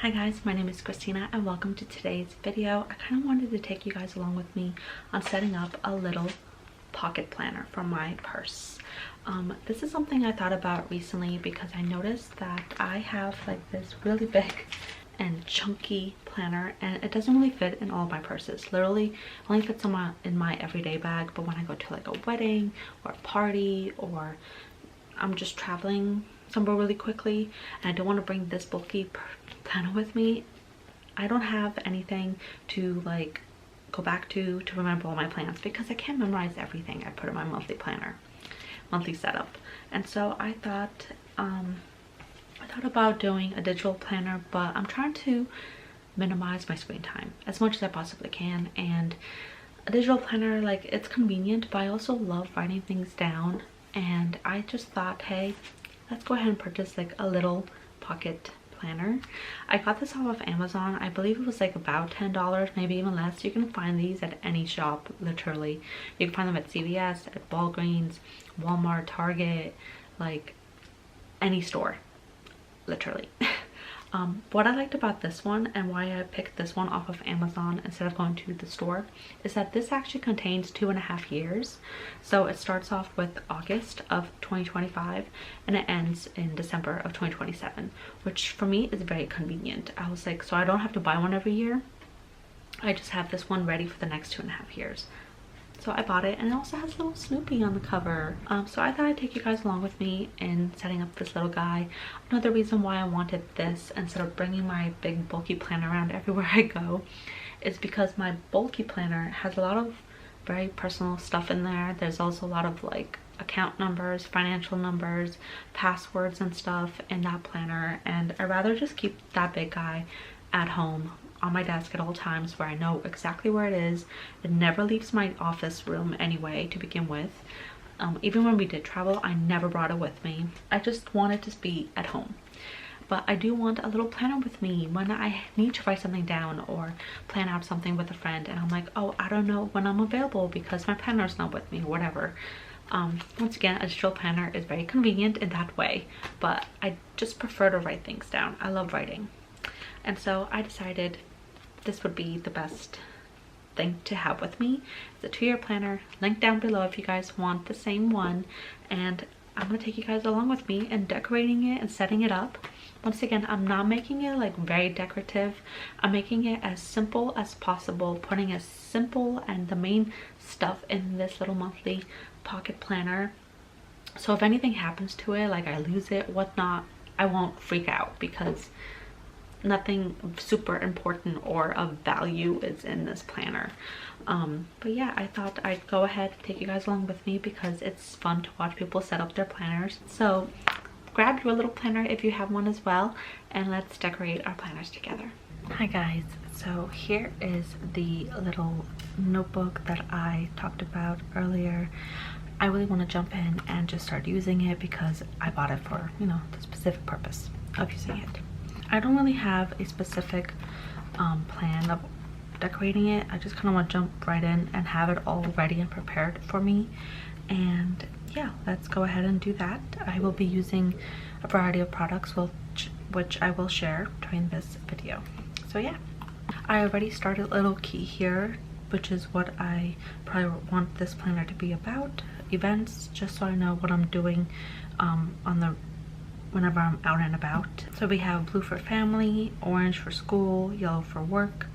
Hi guys, my name is Christina and welcome to today's video. I kind of wanted to take you guys along with me on setting up a little pocket planner for my purse. This is something I thought about recently because I noticed that I have like this really big and chunky planner and it doesn't really fit in all of my purses. Literally only fits in my everyday bag, but when I go to like a wedding or a party or I'm just traveling somewhere really quickly and I don't want to bring this bulky planner with me, I don't have anything to like go back to remember all my plans because I can't memorize everything I put in my monthly planner, monthly setup. And so I thought about doing a digital planner, but I'm trying to minimize my screen time as much as I possibly can. And a digital planner, like, it's convenient, but I also love writing things down. And I just thought, hey, let's go ahead and purchase like a little pocket planner. I got this off of Amazon. I believe it was like about $10, maybe even less. You can find these at any shop, literally. You can find them at CVS, at Walgreens, Walmart, Target, like any store, literally. What I liked about this one and why I picked this one off of Amazon instead of going to the store is that this actually contains 2.5 years. So it starts off with August of 2025 and it ends in December of 2027, which for me is very convenient. I was like, so I don't have to buy one every year. I just have this one ready for the next 2.5 years. So I bought it, and it also has a little Snoopy on the cover. So I thought I'd take you guys along with me in setting up this little guy. Another reason why I wanted this instead of bringing my big bulky planner around everywhere I go is because my bulky planner has a lot of very personal stuff in there. There's also a lot of like account numbers, financial numbers, passwords and stuff in that planner, and I'd rather just keep that big guy at home on my desk at all times where I know exactly where it is. It never leaves my office room anyway to begin with. Even when we did travel, I never brought it with me. I just want it to be at home. But I do want a little planner with me when I need to write something down or plan out something with a friend and I'm like, oh, I don't know when I'm available because my planner's not with me or whatever. Once again, a digital planner is very convenient in that way, but I just prefer to write things down. I love writing. And so I decided this would be the best thing to have with me. It's a 2-year planner, link down below if you guys want the same one. And I'm gonna take you guys along with me in decorating it and setting it up. Once again, I'm not making it like very decorative. I'm making it as simple as possible, putting as simple and the main stuff in this little monthly pocket planner. So if anything happens to it, like I lose it, whatnot, I won't freak out because nothing super important or of value is in this planner. But yeah, I thought I'd go ahead and take you guys along with me because it's fun to watch people set up their planners. So grab your little planner if you have one as well, and let's decorate our planners together. Hi guys, so here is the little notebook that I talked about earlier. I really want to jump in and just start using it because I bought it for, you know, the specific purpose of using it. I don't really have a specific plan of decorating it. I just kind of want to jump right in and have it all ready and prepared for me. And yeah, let's go ahead and do that. I will be using a variety of products which I will share during this video. So yeah, I already started a little key here, which is what I probably want this planner to be about. Events, just so I know what I'm doing whenever I'm out and about. So we have blue for family, orange for school, yellow for work,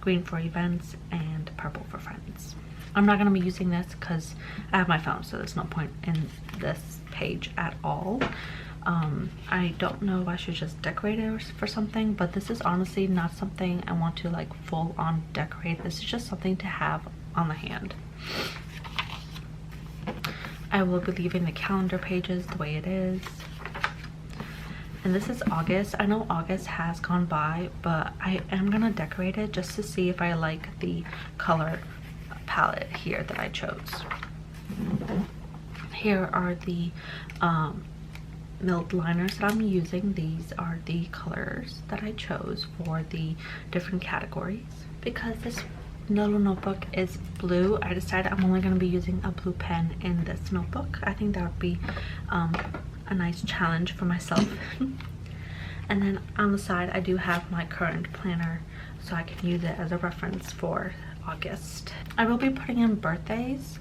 green for events, and purple for friends. I'm not going to be using this because I have my phone, so there's no point in this page at all. I don't know if I should just decorate it for something, but this is honestly not something I want to like full on decorate. This is just something to have on the hand. I will be leaving the calendar pages the way it is. And this is August. I know August has gone by, but I am gonna decorate it just to see if I like the color palette here that I chose. Here are the milled liners that I'm using. These are the colors that I chose for the different categories. Because this little notebook is blue, I decided I'm only going to be using a blue pen in this notebook. I think that would be a nice challenge for myself. And then on the side I do have my current planner, so I can use it as a reference for August. I will be putting in birthdays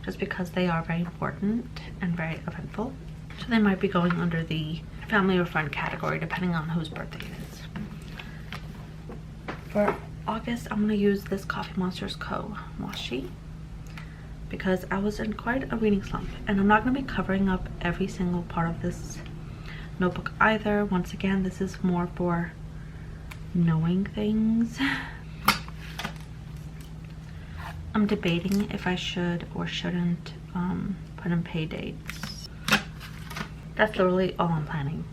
just because they are very important and very eventful, so they might be going under the family or friend category depending on whose birthday it is. For August, I'm going to use this Coffee Monsters Co. washi because I was in quite a reading slump, and I'm not going to be covering up every single part of this notebook either. Once again, this is more for knowing things. I'm debating if I should or shouldn't put in pay dates. That's literally all I'm planning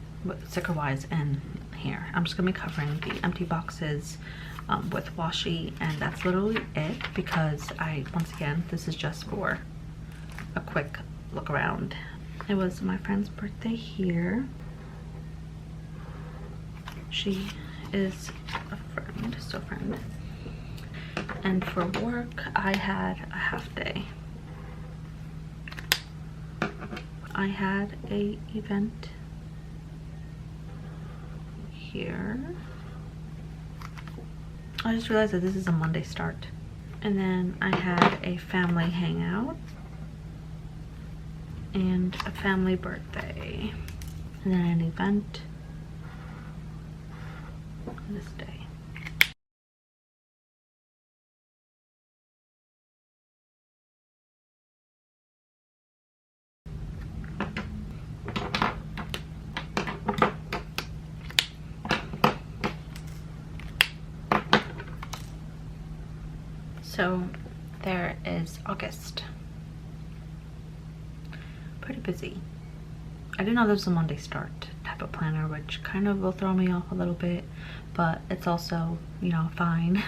sticker wise in here. I'm just gonna be covering the empty boxes with washi, and that's literally it, because once again, this is just for a quick look around. It was my friend's birthday here. She is a friend, still friend. And for work, I had a half day. I had a event here. I just realized that this is a Monday start. And then I had a family hangout and a family birthday, and then an event this day. So there is August. Pretty busy. I didn't know there was a Monday start type of planner, which kind of will throw me off a little bit, but it's also, you know, fine.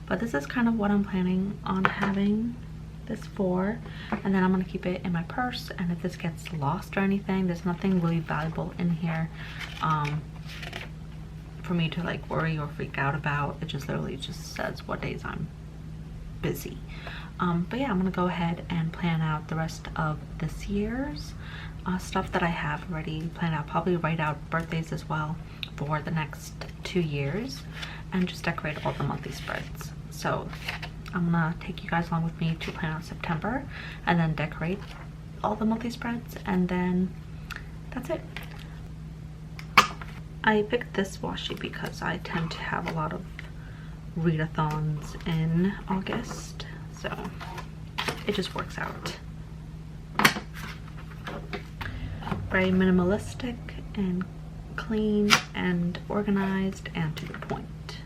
But this is kind of what I'm planning on having this for, and then I'm gonna keep it in my purse, and if this gets lost or anything, there's nothing really valuable in here for me to like worry or freak out about. It just literally just says what days I'm busy. But yeah, I'm gonna go ahead and plan out the rest of this year's stuff that I have already planned out. Probably write out birthdays as well for the next 2 years, and just decorate all the monthly spreads. So I'm gonna take you guys along with me to plan out September, and then decorate all the monthly spreads, and then that's it. I picked this washi because I tend to have a lot of readathons in August, so it just works out. Very minimalistic and clean and organized and to the point.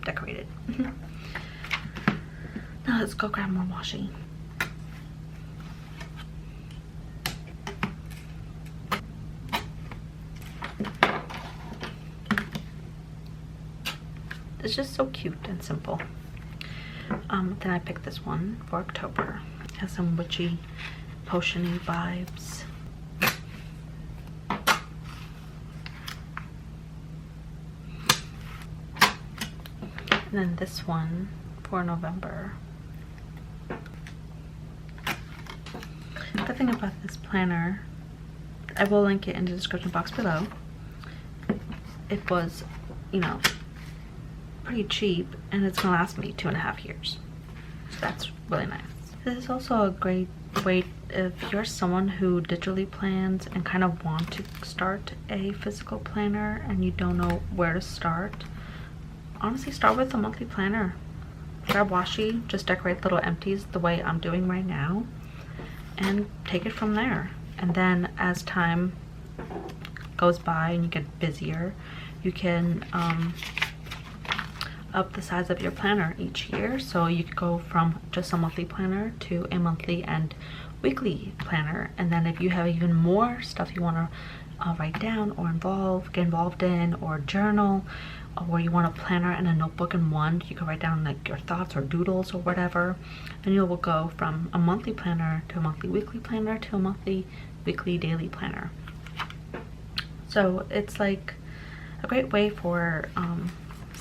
Decorated. Now let's go grab more washi. It's just so cute and simple. Then I picked this one for October. It has some witchy, potion-y vibes. And then this one for November. The thing about this planner, I will link it in the description box below. It was, you know, pretty cheap, and it's gonna last me 2.5 years. So that's really nice. This is also a great way if you're someone who digitally plans and kind of want to start a physical planner and you don't know where to start. Honestly, start with a monthly planner. Grab washi, just decorate little empties the way I'm doing right now, and take it from there. And then as time goes by and you get busier, you can up the size of your planner each year. So you could go from just a monthly planner to a monthly and weekly planner. And then if you have even more stuff you want to write down or get involved in, or journal, or you want a planner and a notebook in one, you can write down like your thoughts or doodles or whatever, and you will go from a monthly planner to a monthly weekly planner to a monthly weekly daily planner. So it's like a great way for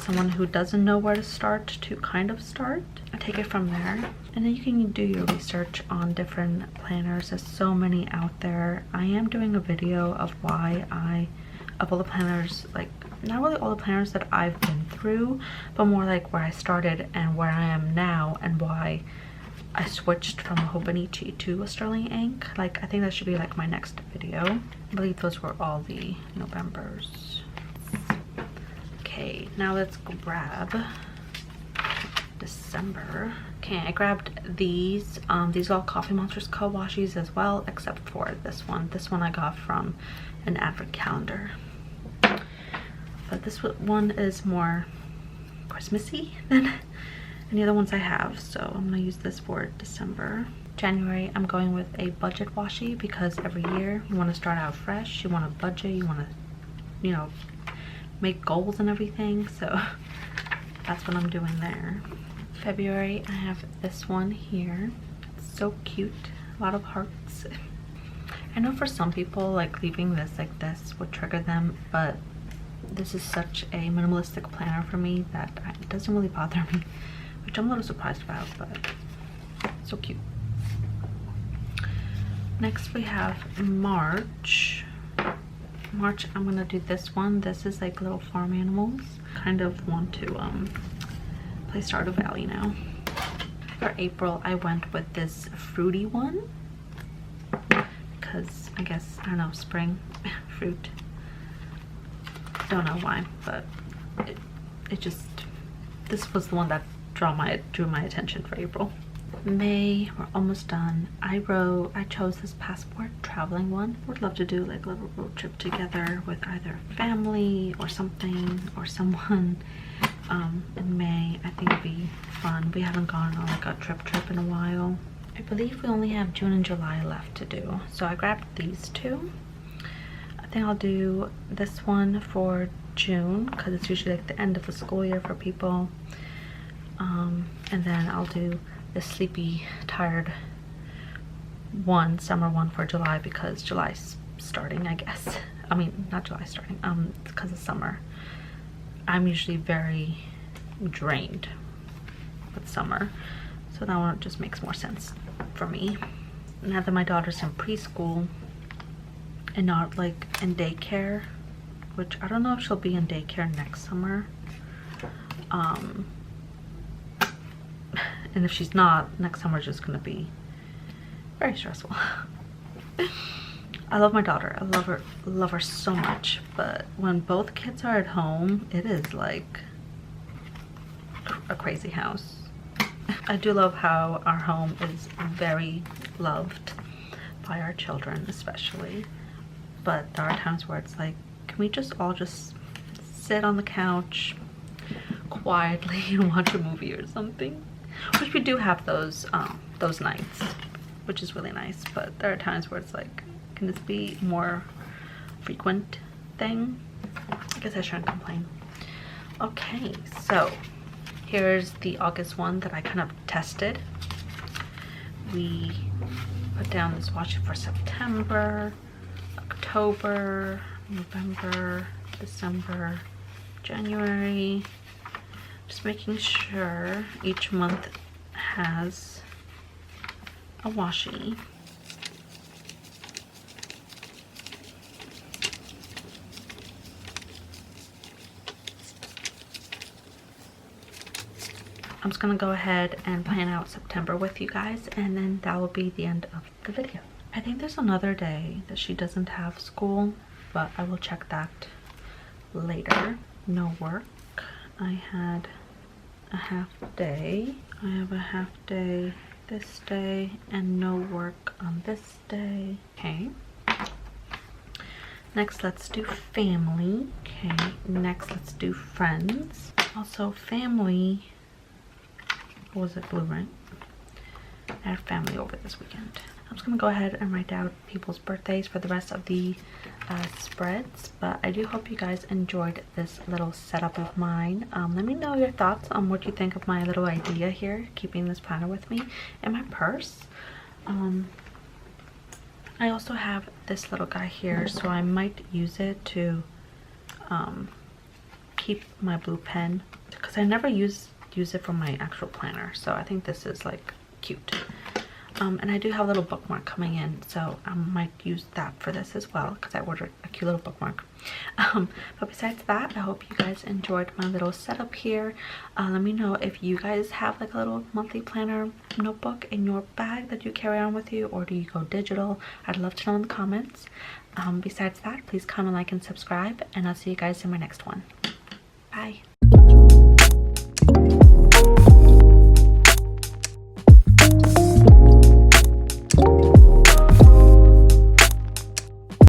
someone who doesn't know where to start to kind of start. I take it from there, and then you can do your research on different planners. There's so many out there. I am doing a video of of all the planners, like not really all the planners that I've been through, but more like where I started and where I am now, and why I switched from a Hobonichi to a Sterling ink. Like, I think that should be like my next video. I believe those were all the Novembers. Okay, now let's grab December. Okay, I grabbed these. These are all Coffee Monsters Kawashis as well, except for this one. This one I got from an advent calendar. But this one is more Christmassy than any other ones I have, so I'm gonna use this for December. January, I'm going with a budget washi because every year you want to start out fresh, you want to budget, you want to, you know, make goals and everything, so that's what I'm doing there. February, I have this one here. It's so cute, a lot of hearts. I know for some people, like, leaving this like this would trigger them, but this is such a minimalistic planner for me that it doesn't really bother me, which I'm a little surprised about, but so cute. Next we have March. March, I'm gonna do this one. This is like little farm animals. Kind of want to play Stardew Valley now. For April, I went with this fruity one because I guess, I don't know, spring fruit. Don't know why, but it just, this was the one that drew my attention for April. May, we're almost done. I chose this passport traveling one. Would love to do like a little road trip together with either family or something or someone in May. I think it'd be fun. We haven't gone on like a trip in a while. I believe we only have June and July left to do, so I grabbed these two. I think I'll do this one for June because it's usually like the end of the school year for people, and then I'll do the sleepy tired one, summer one, for July because July's starting, I guess. I mean, not July starting, because of summer. I'm usually very drained with summer, so that one just makes more sense for me. Now that my daughter's in preschool and not like in daycare, which I don't know if she'll be in daycare next summer, and if she's not, next summer is just gonna be very stressful. I love my daughter, I love her so much, but when both kids are at home, it is like a crazy house. I do love how our home is very loved by our children especially, but there are times where it's like, can we just all just sit on the couch quietly and watch a movie or something? Which we do have those nights, which is really nice, but there are times where it's like, can this be more frequent thing? I guess I shouldn't complain. Okay, so here's the August one that I kind of tested. We put down this washi for September, October, November, December, January. Just making sure each month has a washi. I'm just gonna go ahead and plan out September with you guys, and then that will be the end of the video. I think there's another day that she doesn't have school, but I will check that later. No work. I had a half day. I have a half day this day and no work on this day. Okay. Next, let's do family. Okay. Next, let's do friends. Also, family. What was it? Blue, right? I had family over this weekend. I'm just gonna go ahead and write down people's birthdays for the rest of the spreads, but I do hope you guys enjoyed this little setup of mine. Let me know your thoughts on what you think of my little idea here, keeping this planner with me in my purse. I also have this little guy here, so I might use it to keep my blue pen because I never use it for my actual planner, so I think this is like cute. And I do have a little bookmark coming in, so I might use that for this as well because I ordered a cute little bookmark. But besides that, I hope you guys enjoyed my little setup here. Let me know if you guys have like a little monthly planner notebook in your bag that you carry on with you, or do you go digital? I'd love to know in the comments. Besides that, please comment, like, and subscribe, and I'll see you guys in my next one.